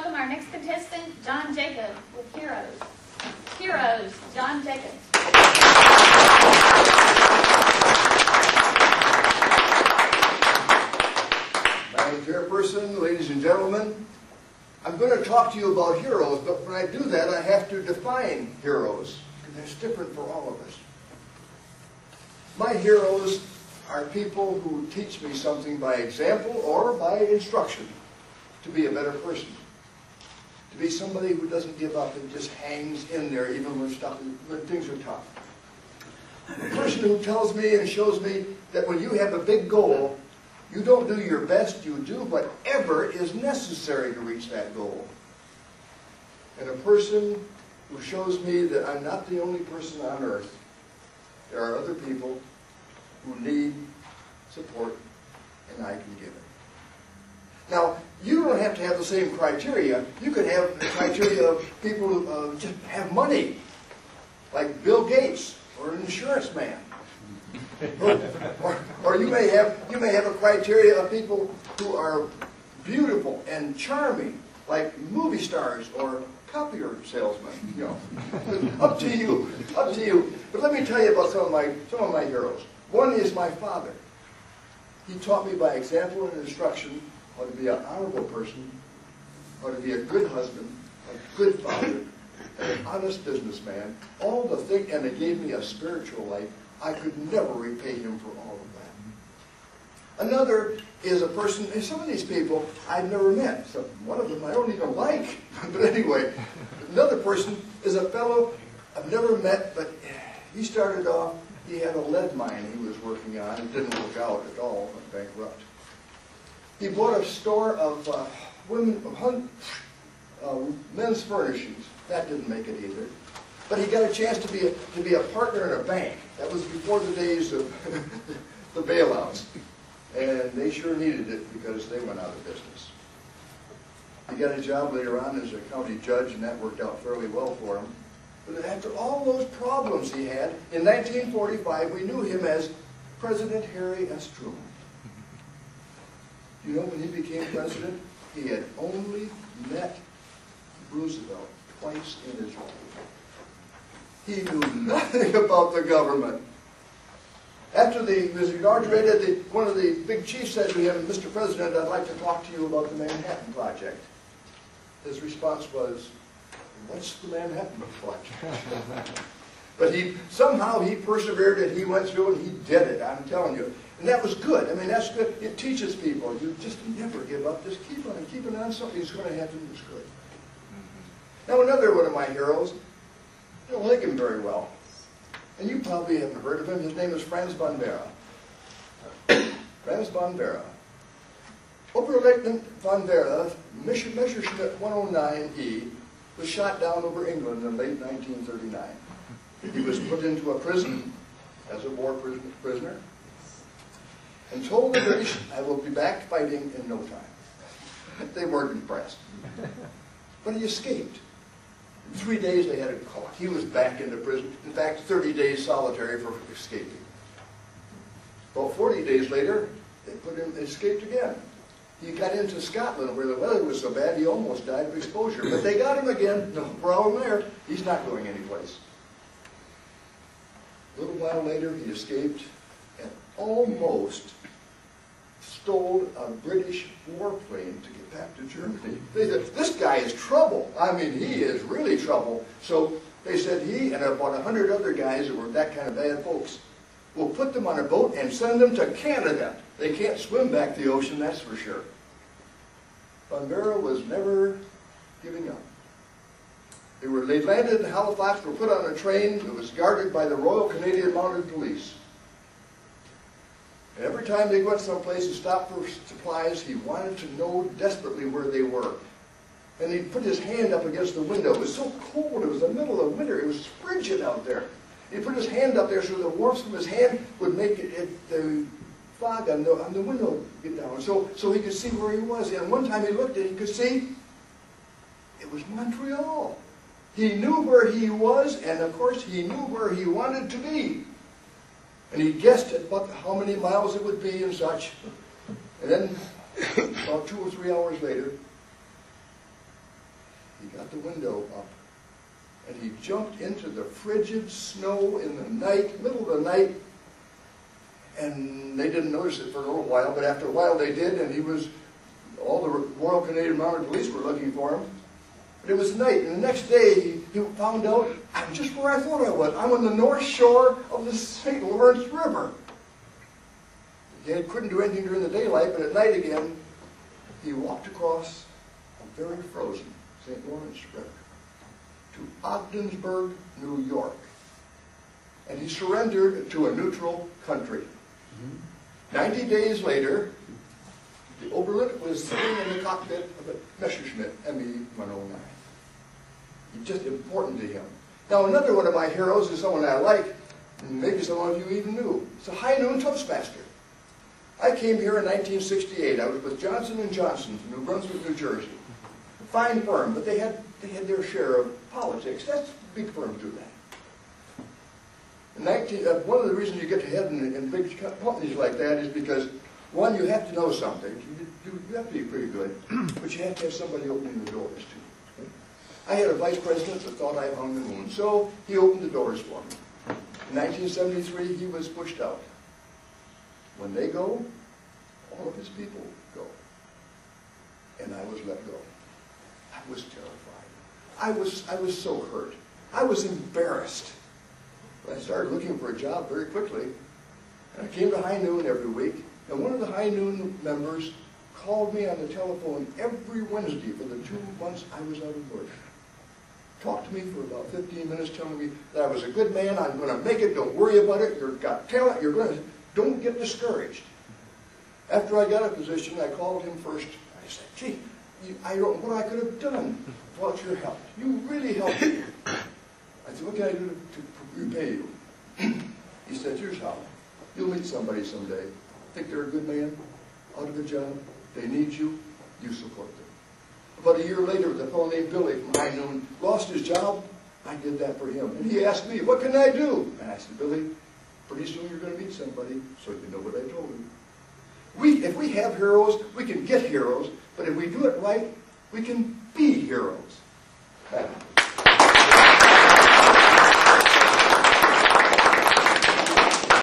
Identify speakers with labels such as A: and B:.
A: welcome our next contestant, John Jacob, with Heroes. Heroes, John Jacob.
B: Madam Chairperson, ladies and gentlemen, I'm going to talk to you about heroes, but when I do that, I have to define heroes, because it's different for all of us. My heroes are people who teach me something by example or by instruction to be a better person, to be somebody who doesn't give up and just hangs in there even when things are tough. A person who tells me and shows me that when you have a big goal, you don't do your best, you do whatever is necessary to reach that goal. And a person who shows me that I'm not the only person on earth. There are other people who need support, and I can give it. Now, you don't have to have the same criteria. You could have the criteria of people who just have money, like Bill Gates or an insurance man. Or you may have a criteria of people who are beautiful and charming, like movie stars or copier salesmen. You know, up to you, up to you. But let me tell you about some of my heroes. One is my father. He taught me by example and instruction how to be an honorable person, how to be a good husband, a good father, an honest businessman. All the things, and it gave me a spiritual life. I could never repay him for all of that. Another is a person, and some of these people I've never met. So one of them I don't even like. But anyway, another person is a fellow I've never met, but he started off, he had a lead mine he was working on. It didn't work out at all, went bankrupt. He bought a store of men's furnishings. That didn't make it either. But he got a chance to be a partner in a bank. That was before the days of the bailouts. And they sure needed it because they went out of business. He got a job later on as a county judge, and that worked out fairly well for him. But after all those problems he had, in 1945, we knew him as President Harry S. Truman. You know, when he became president, he had only met Roosevelt twice in his life. He knew nothing about the government. After he was inaugurated, one of the big chiefs said to him, "Mr. President, I'd like to talk to you about the Manhattan Project." His response was, "What's the Manhattan Project?" But somehow he persevered and he went through and he did it, I'm telling you. And that was good. I mean, that's good. It teaches people. You just never give up. Just keep on keeping on. Something's going to happen that's good. Now, another one of my heroes, you know Lincoln very well. And you probably haven't heard of him. His name is Franz von Vera. Franz von Vera. Oberleutnant von Vera, Messerschmitt 109E, was shot down over England in late 1939. He was put into a prison as a war prisoner and told the British, "I will be back fighting in no time." They weren't impressed. But he escaped. In 3 days they had him caught. He was back into prison. In fact, 30 days solitary for escaping. About 40 days later, they escaped again. He got into Scotland where the weather was so bad he almost died of exposure. But they got him again. No problem there. He's not going anyplace. A little while later, he escaped and almost stole a British warplane to get back to Germany. They said, "This guy is trouble. I mean, he is really trouble." So they said he and about 100 other guys that were that kind of bad folks will put them on a boat and send them to Canada. They can't swim back the ocean, that's for sure. Von Vera was never giving up. They landed in Halifax, were put on a train that was guarded by the Royal Canadian Mounted Police. And every time they went someplace and stopped for supplies, he wanted to know desperately where they were. And he'd put his hand up against the window. It was so cold, it was the middle of winter, it was frigid out there. He'd put his hand up there so the warmth from his hand would make the fog on the window get down, so he could see where he was. And one time he looked and he could see it was Montreal. He knew where he was, and of course he knew where he wanted to be. And he guessed at how many miles it would be and such. And then, about 2 or 3 hours later, He got the window up, and he jumped into the frigid snow in the night, middle of the night, and they didn't notice it for a little while, but after a while they did, and all the Royal Canadian Mounted Police were looking for him. But it was night, and the next day he found out, I'm just where I thought I was. I'm on the north shore of the St. Lawrence River. He couldn't do anything during the daylight, but at night again, he walked across a very frozen St. Lawrence River to Ogdensburg, New York. And he surrendered to a neutral country. 90 days later, the Oberlin was sitting in the cockpit of a Messerschmitt Me-109. It's just important to him. Now, another one of my heroes is someone I like, and maybe some of you even knew. It's a Hi-Noon Toastmaster. I came here in 1968. I was with Johnson & Johnson from New Brunswick, New Jersey. A fine firm, but they had their share of politics. That's big firms do that. One of the reasons you get ahead in big companies like that is because, one, you have to know something. You have to be pretty good, but you have to have somebody opening the doors, too. I had a vice president that thought I hung the moon, so he opened the doors for me. In 1973, he was pushed out. When they go, all of his people go. And I was let go. I was terrified. I was so hurt. I was embarrassed. But I started looking for a job very quickly. And I came to High Noon every week. And one of the High Noon members called me on the telephone every Wednesday for the 2 months I was out of work. Talked to me for about 15 minutes, telling me that I was a good man, I'm going to make it, don't worry about it, you've got talent, don't get discouraged. After I got a position, I called him first. I said, gee, I don't know what I could have done without your help. You really helped me. I said, what can I do to repay you? He said, here's how. You'll meet somebody someday. Think they're a good man, out of a job, they need you, you support them. About a year later, the fellow named Billy from High Noon lost his job. I did that for him. And he asked me, what can I do? And I said, Billy, pretty soon you're going to meet somebody, so you know what I told him. If we have heroes, we can get heroes, but if we do it right, we can be heroes.